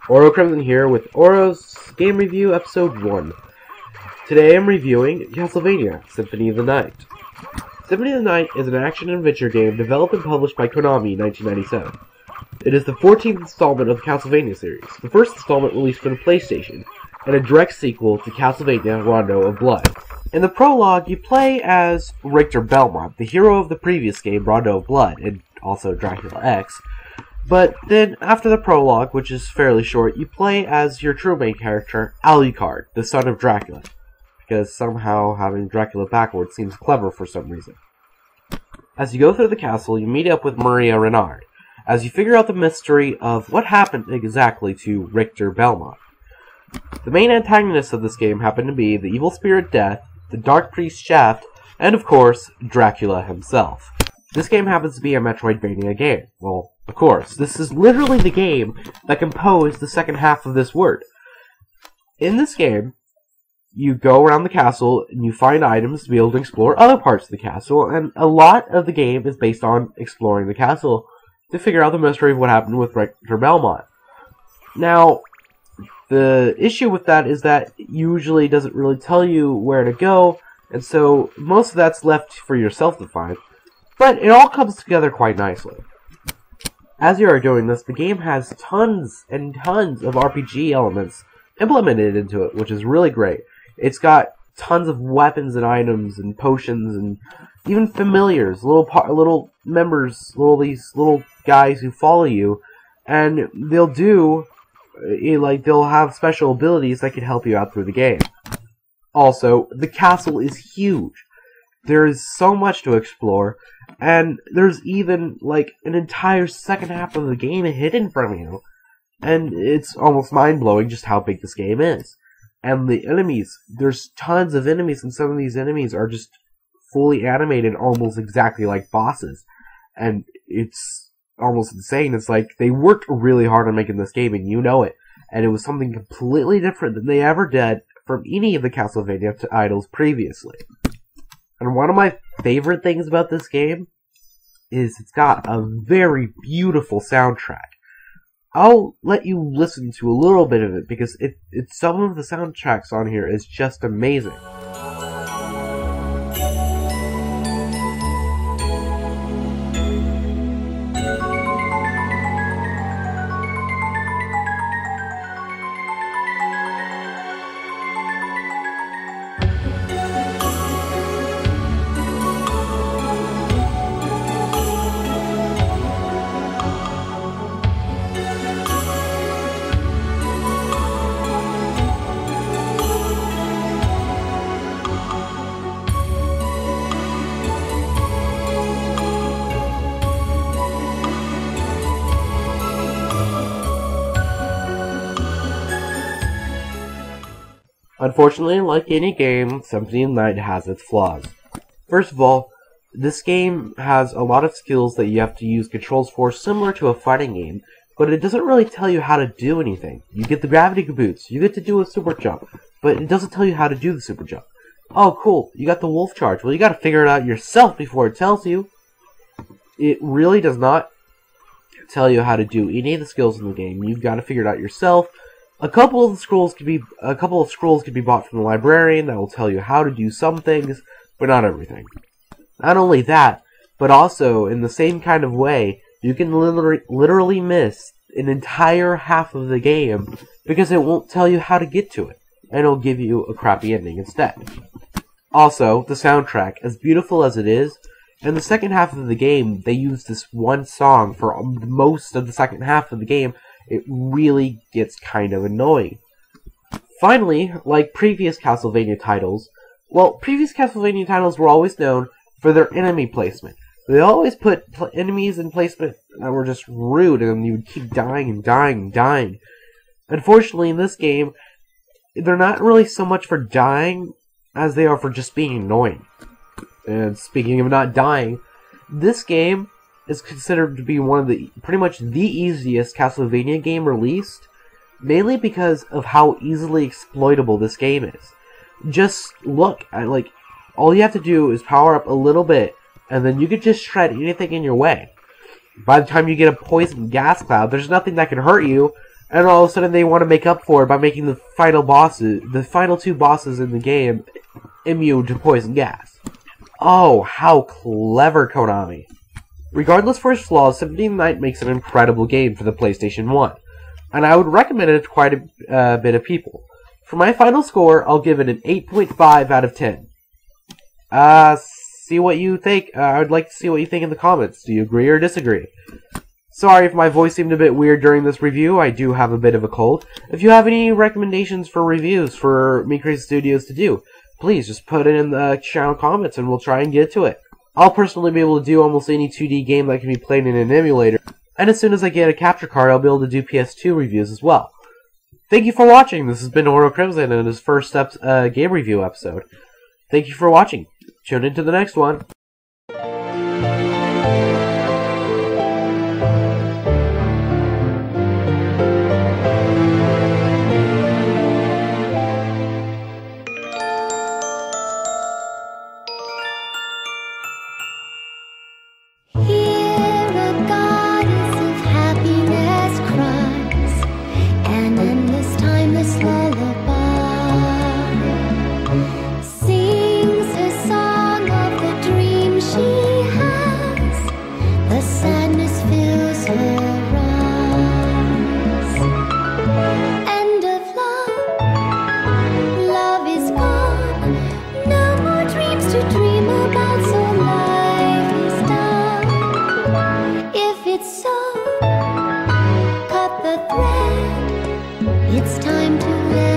Oro Crimson here with Oro's Game Review Episode 1. Today I'm reviewing Castlevania, Symphony of the Night. Symphony of the Night is an action-adventure game developed and published by Konami in 1997. It is the 14th installment of the Castlevania series, the first installment released for the PlayStation, and a direct sequel to Castlevania Rondo of Blood. In the prologue, you play as Richter Belmont, the hero of the previous game Rondo of Blood, and also Dracula X. But then, after the prologue, which is fairly short, you play as your true main character, Alucard, the son of Dracula. Because somehow having Dracula backwards seems clever for some reason. As you go through the castle, you meet up with Maria Renard, as you figure out the mystery of what happened exactly to Richter Belmont. The main antagonists of this game happen to be the evil spirit Death, the Dark Priest Shaft, and of course, Dracula himself. This game happens to be a Metroidvania game. Well, of course, this is literally the game that composed the second half of this word. In this game, you go around the castle and you find items to be able to explore other parts of the castle, and a lot of the game is based on exploring the castle to figure out the mystery of what happened with Richter Belmont. Now, the issue with that is that it usually doesn't really tell you where to go, and so most of that's left for yourself to find. But it all comes together quite nicely. As you are doing this, the game has tons and tons of RPG elements implemented into it, which is really great. It's got tons of weapons and items and potions and even familiars, little members, these little guys who follow you, and they'll have special abilities that can help you out through the game. Also, the castle is huge. There is so much to explore, and there's even, an entire second half of the game hidden from you. And it's almost mind-blowing just how big this game is. And the enemies, there's tons of enemies, and some of these enemies are just fully animated almost exactly like bosses. And it's almost insane. It's like they worked really hard on making this game, and you know it. And it was something completely different than they ever did from any of the Castlevania titles previously. And one of my favorite things about this game is it's got a very beautiful soundtrack. I'll let you listen to a little bit of it because some of the soundtracks on here is just amazing. Unfortunately, like any game, Symphony of the Night has its flaws. First of all, this game has a lot of skills that you have to use controls for similar to a fighting game, but it doesn't really tell you how to do anything. You get the gravity boots, you get to do a super jump, but it doesn't tell you how to do the super jump. Oh, cool, you got the wolf charge. Well, you gotta figure it out yourself before it tells you. It really does not tell you how to do any of the skills in the game. You've got to figure it out yourself. A couple of scrolls could be bought from the librarian that will tell you how to do some things, but not everything. Not only that, but also in the same kind of way, you can literally miss an entire half of the game because it won't tell you how to get to it, and it'll give you a crappy ending instead. Also, the soundtrack, as beautiful as it is, in the second half of the game, they use this one song for most of the second half of the game. It really gets kind of annoying. Finally, like previous Castlevania titles, previous Castlevania titles were always known for their enemy placement. They always put enemies in placement that were just rude, and you would keep dying and dying and dying. Unfortunately, in this game, they're not really so much for dying as they are for just being annoying. And speaking of not dying, this game is considered to be one of pretty much the easiest Castlevania game released, mainly because of how easily exploitable this game is. Just look at, all you have to do is power up a little bit, and then you can just shred anything in your way. By the time you get a poison gas cloud, there's nothing that can hurt you, and all of a sudden they want to make up for it by making the final two bosses in the game, immune to poison gas. Oh, how clever, Konami. Regardless for its flaws, Symphony of the Night makes an incredible game for the PlayStation 1, and I would recommend it to quite a bit of people. For my final score, I'll give it an 8.5 out of 10. See what you think. I would like to see what you think in the comments. Do you agree or disagree? Sorry if my voice seemed a bit weird during this review. I do have a bit of a cold. If you have any recommendations for reviews for Me Crazy Studios to do, please just put it in the channel comments and we'll try and get to it. I'll personally be able to do almost any 2D game that can be played in an emulator. And as soon as I get a capture card, I'll be able to do PS2 reviews as well. Thank you for watching. This has been Oro Crimson in his first game review episode. Thank you for watching. Tune into the next one. It's time to let